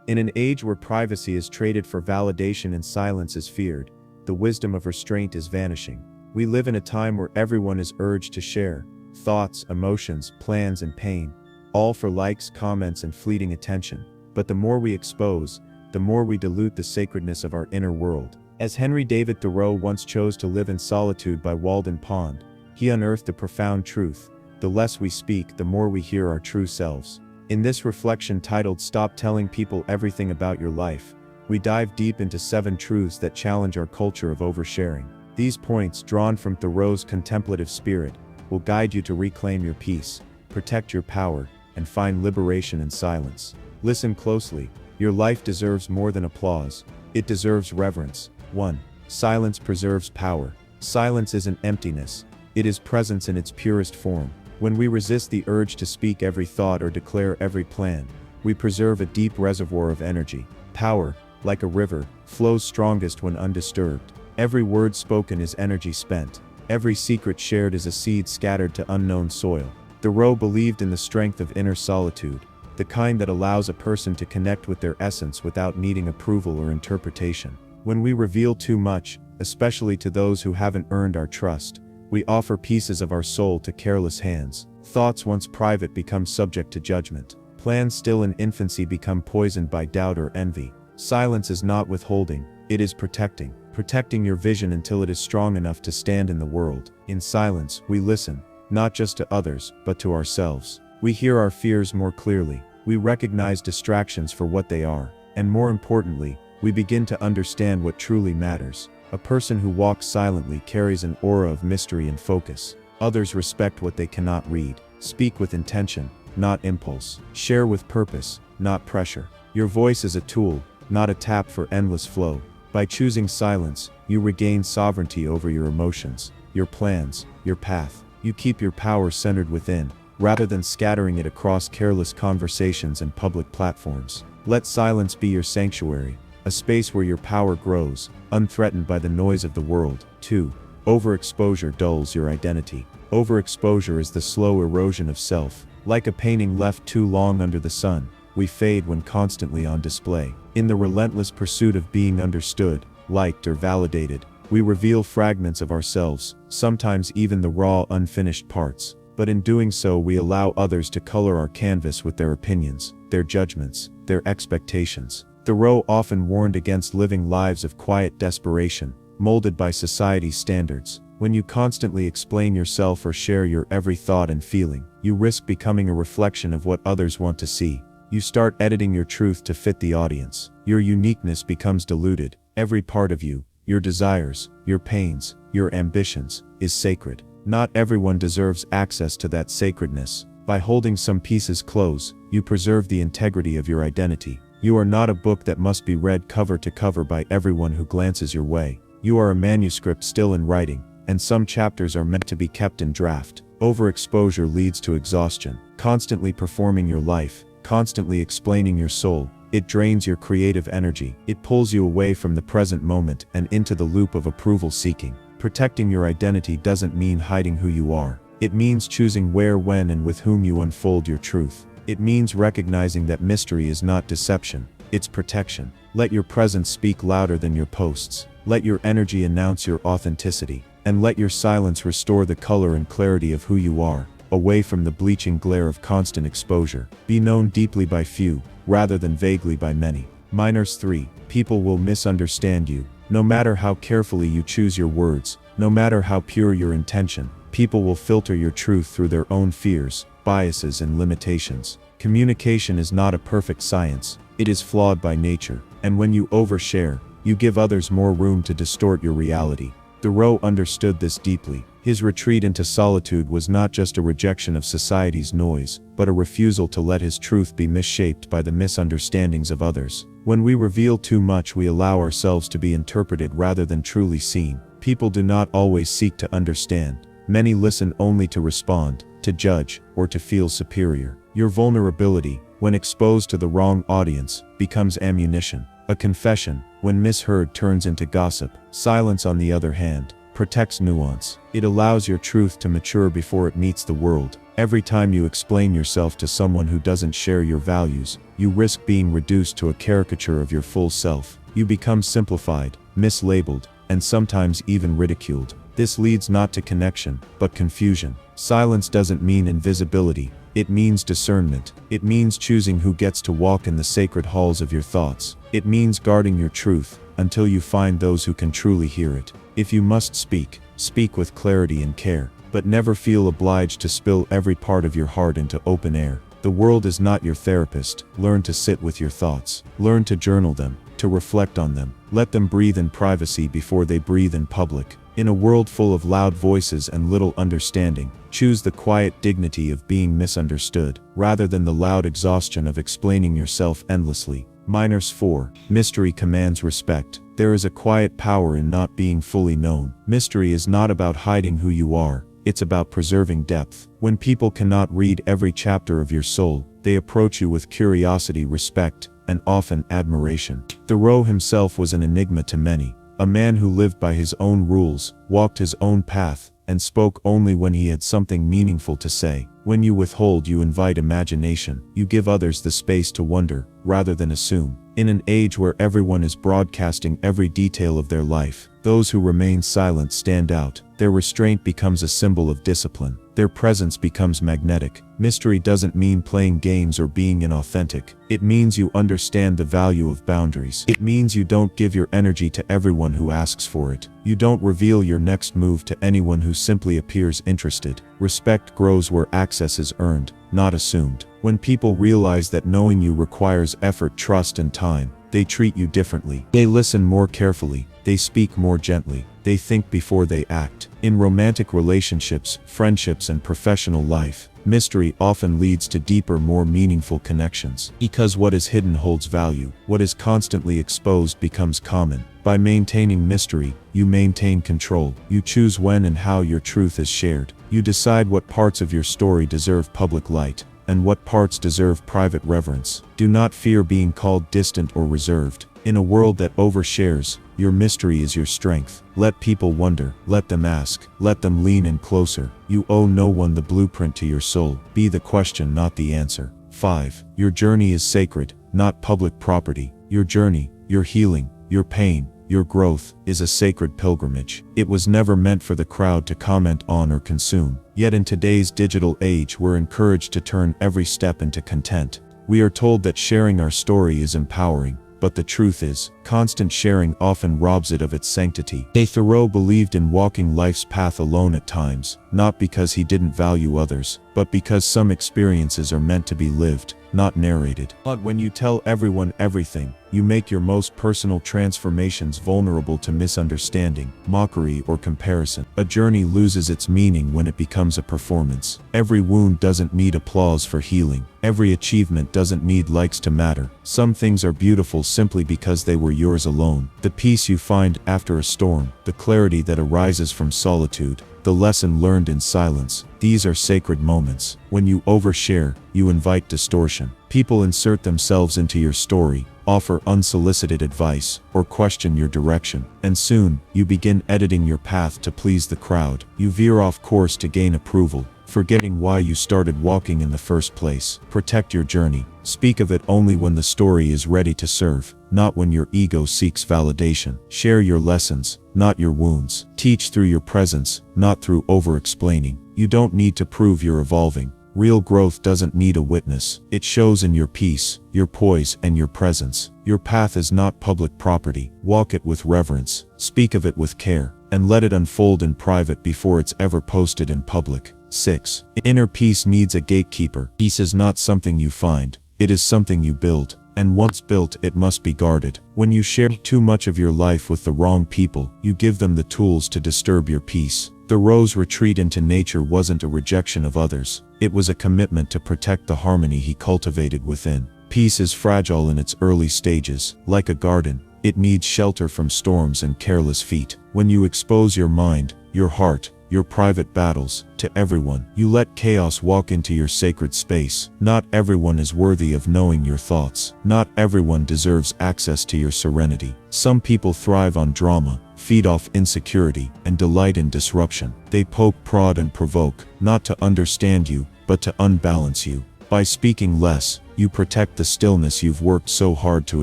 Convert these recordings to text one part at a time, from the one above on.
In an age where privacy is traded for validation and silence is feared, the wisdom of restraint is vanishing. We live in a time where everyone is urged to share thoughts, emotions, plans, and pain, all for likes, comments, and fleeting attention. But the more we expose, the more we dilute the sacredness of our inner world. As Henry David Thoreau once chose to live in solitude by Walden Pond, he unearthed a profound truth: the less we speak, the more we hear our true selves. In this reflection titled "Stop Telling People Everything About Your Life," we dive deep into 7 truths that challenge our culture of oversharing. These points, drawn from Thoreau's contemplative spirit, will guide you to reclaim your peace, protect your power, and find liberation in silence. Listen closely. Your life deserves more than applause. It deserves reverence. 1. Silence preserves power. Silence isn't emptiness. It is presence in its purest form. When we resist the urge to speak every thought or declare every plan, we preserve a deep reservoir of energy. Power, like a river, flows strongest when undisturbed. Every word spoken is energy spent. Every secret shared is a seed scattered to unknown soil. Thoreau believed in the strength of inner solitude, the kind that allows a person to connect with their essence without needing approval or interpretation. When we reveal too much, especially to those who haven't earned our trust, we offer pieces of our soul to careless hands. Thoughts once private become subject to judgment. Plans still in infancy become poisoned by doubt or envy. Silence is not withholding, it is protecting. Protecting your vision until it is strong enough to stand in the world. In silence, we listen, not just to others, but to ourselves. We hear our fears more clearly. We recognize distractions for what they are. And more importantly, we begin to understand what truly matters. A person who walks silently carries an aura of mystery and focus. Others respect what they cannot read. Speak with intention, not impulse. Share with purpose, not pressure. Your voice is a tool, not a tap for endless flow. By choosing silence, you regain sovereignty over your emotions, your plans, your path. You keep your power centered within, rather than scattering it across careless conversations and public platforms. Let silence be your sanctuary, a space where your power grows, unthreatened by the noise of the world. 2. Overexposure dulls your identity. Overexposure is the slow erosion of self. Like a painting left too long under the sun, we fade when constantly on display. In the relentless pursuit of being understood, liked, or validated, we reveal fragments of ourselves, sometimes even the raw, unfinished parts. But in doing so, we allow others to color our canvas with their opinions, their judgments, their expectations. Thoreau often warned against living lives of quiet desperation, molded by society's standards. When you constantly explain yourself or share your every thought and feeling, you risk becoming a reflection of what others want to see. You start editing your truth to fit the audience. Your uniqueness becomes diluted. Every part of you, your desires, your pains, your ambitions, is sacred. Not everyone deserves access to that sacredness. By holding some pieces close, you preserve the integrity of your identity. You are not a book that must be read cover to cover by everyone who glances your way. You are a manuscript still in writing, and some chapters are meant to be kept in draft. Overexposure leads to exhaustion. Constantly performing your life, constantly explaining your soul, it drains your creative energy. It pulls you away from the present moment and into the loop of approval seeking. Protecting your identity doesn't mean hiding who you are. It means choosing where, when, and with whom you unfold your truth. It means recognizing that mystery is not deception, it's protection. Let your presence speak louder than your posts. Let your energy announce your authenticity. And let your silence restore the color and clarity of who you are, away from the bleaching glare of constant exposure. Be known deeply by few, rather than vaguely by many. 3. People will misunderstand you. No matter how carefully you choose your words, no matter how pure your intention, people will filter your truth through their own fears, biases, and limitations. Communication is not a perfect science, it is flawed by nature, and when you overshare, you give others more room to distort your reality. Thoreau understood this deeply. His retreat into solitude was not just a rejection of society's noise, but a refusal to let his truth be misshaped by the misunderstandings of others. When we reveal too much, we allow ourselves to be interpreted rather than truly seen. People do not always seek to understand. Many listen only to respond, to judge, or to feel superior. Your vulnerability, when exposed to the wrong audience, becomes ammunition. A confession, when misheard, turns into gossip. Silence, on the other hand, protects nuance. It allows your truth to mature before it meets the world. Every time you explain yourself to someone who doesn't share your values, you risk being reduced to a caricature of your full self. You become simplified, mislabeled, and sometimes even ridiculed. This leads not to connection, but confusion. Silence doesn't mean invisibility. It means discernment. It means choosing who gets to walk in the sacred halls of your thoughts. It means guarding your truth until you find those who can truly hear it. If you must speak, speak with clarity and care, but never feel obliged to spill every part of your heart into open air. The world is not your therapist. Learn to sit with your thoughts. Learn to journal them, to reflect on them. Let them breathe in privacy before they breathe in public. In a world full of loud voices and little understanding, choose the quiet dignity of being misunderstood, rather than the loud exhaustion of explaining yourself endlessly. Minors 4. Mystery commands respect. There is a quiet power in not being fully known. Mystery is not about hiding who you are. It's about preserving depth. When people cannot read every chapter of your soul, they approach you with curiosity, respect, and often admiration. Thoreau himself was an enigma to many. A man who lived by his own rules, walked his own path, and spoke only when he had something meaningful to say. When you withhold, you invite imagination. You give others the space to wonder, rather than assume. In an age where everyone is broadcasting every detail of their life, those who remain silent stand out. Their restraint becomes a symbol of discipline. Their presence becomes magnetic. Mystery doesn't mean playing games or being inauthentic. It means you understand the value of boundaries. It means you don't give your energy to everyone who asks for it. You don't reveal your next move to anyone who simply appears interested. Respect grows where access is earned, not assumed. When people realize that knowing you requires effort, trust, and time, they treat you differently. They listen more carefully. They speak more gently. They think before they act. In romantic relationships, friendships, and professional life, mystery often leads to deeper, more meaningful connections. Because what is hidden holds value. What is constantly exposed becomes common. By maintaining mystery, you maintain control. You choose when and how your truth is shared. You decide what parts of your story deserve public light, and what parts deserve private reverence. Do not fear being called distant or reserved. In a world that overshares, your mystery is your strength. Let people wonder. Let them ask. Let them lean in closer. You owe no one the blueprint to your soul. Be the question, not the answer. 5. Your journey is sacred, not public property. Your journey, your healing, your pain, your growth, is a sacred pilgrimage. It was never meant for the crowd to comment on or consume. Yet in today's digital age, we're encouraged to turn every step into content. We are told that sharing our story is empowering, but the truth is, constant sharing often robs it of its sanctity. Thoreau believed in walking life's path alone at times, not because he didn't value others, but because some experiences are meant to be lived, not narrated. But when you tell everyone everything, you make your most personal transformations vulnerable to misunderstanding, mockery, or comparison. A journey loses its meaning when it becomes a performance. Every wound doesn't need applause for healing. Every achievement doesn't need likes to matter. Some things are beautiful simply because they were yours alone. The peace you find after a storm, the clarity that arises from solitude, the lesson learned in silence. These are sacred moments. When you overshare, you invite distortion. People insert themselves into your story, offer unsolicited advice, or question your direction. And soon, you begin editing your path to please the crowd. You veer off course to gain approval, forgetting why you started walking in the first place. Protect your journey. Speak of it only when the story is ready to serve, not when your ego seeks validation. Share your lessons, not your wounds. Teach through your presence, not through over-explaining. You don't need to prove you're evolving. Real growth doesn't need a witness. It shows in your peace, your poise, and your presence. Your path is not public property. Walk it with reverence. Speak of it with care, and let it unfold in private before it's ever posted in public. 6. Inner peace needs a gatekeeper. Peace is not something you find. It is something you build. And once built, it must be guarded. When you share too much of your life with the wrong people, you give them the tools to disturb your peace. Thoreau's retreat into nature wasn't a rejection of others. It was a commitment to protect the harmony he cultivated within. Peace is fragile in its early stages. Like a garden, it needs shelter from storms and careless feet. When you expose your mind, your heart, your private battles, to everyone, you let chaos walk into your sacred space. Not everyone is worthy of knowing your thoughts. Not everyone deserves access to your serenity. Some people thrive on drama, feed off insecurity, and delight in disruption. They poke, prod, and provoke, not to understand you, but to unbalance you. By speaking less, you protect the stillness you've worked so hard to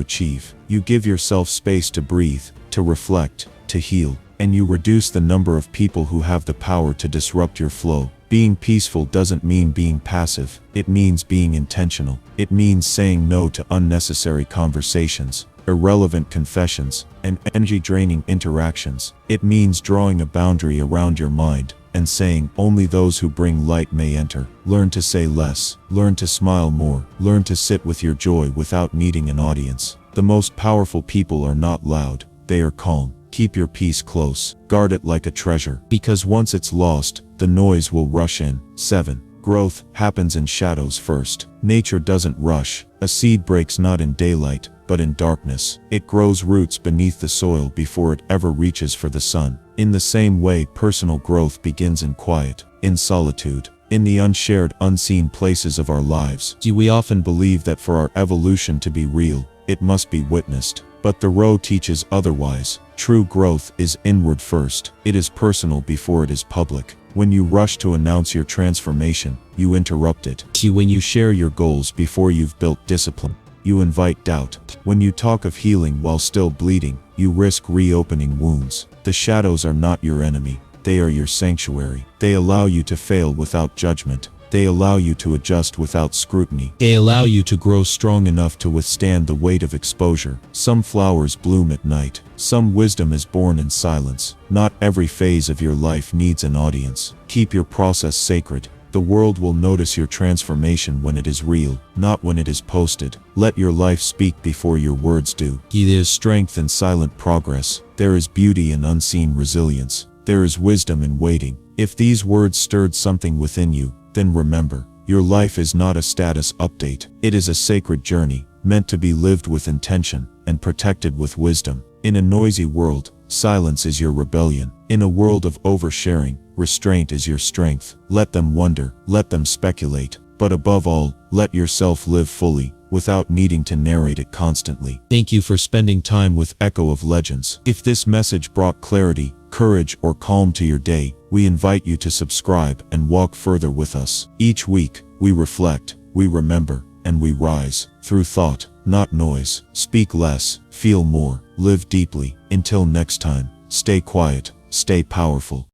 achieve. You give yourself space to breathe, to reflect, to heal, and you reduce the number of people who have the power to disrupt your flow. Being peaceful doesn't mean being passive. It means being intentional. It means saying no to unnecessary conversations, irrelevant confessions, and energy-draining interactions. It means drawing a boundary around your mind and saying only those who bring light may enter. Learn to say less. Learn to smile more. Learn to sit with your joy without needing an audience. The most powerful people are not loud. They are calm. Keep your peace close. Guard it like a treasure, because once it's lost, the noise will rush in. 7. Growth happens in shadows first. Nature doesn't rush. A seed breaks not in daylight, but in darkness. It grows roots beneath the soil before it ever reaches for the sun. In the same way, personal growth begins in quiet, in solitude, in the unshared, unseen places of our lives. We often believe that for our evolution to be real, it must be witnessed. But Thoreau teaches otherwise. True growth is inward first. It is personal before it is public. When you rush to announce your transformation, you interrupt it. When you share your goals before you've built discipline, you invite doubt. When you talk of healing while still bleeding, you risk reopening wounds. The shadows are not your enemy. They are your sanctuary. They allow you to fail without judgment. They allow you to adjust without scrutiny. They allow you to grow strong enough to withstand the weight of exposure. Some flowers bloom at night. Some wisdom is born in silence. Not every phase of your life needs an audience. Keep your process sacred. The world will notice your transformation when it is real, not when it is posted. Let your life speak before your words do. There is strength in silent progress. There is beauty in unseen resilience. There is wisdom in waiting. If these words stirred something within you, then remember, your life is not a status update. It is a sacred journey, meant to be lived with intention and protected with wisdom. In a noisy world, silence is your rebellion. In a world of oversharing, restraint is your strength. Let them wonder, let them speculate, but above all, let yourself live fully, without needing to narrate it constantly. Thank you for spending time with Echo of Legends. If this message brought clarity, courage, or calm to your day, we invite you to subscribe and walk further with us. Each week, we reflect, we remember, and we rise, through thought, not noise. Speak less, feel more, live deeply. Until next time, stay quiet, stay powerful.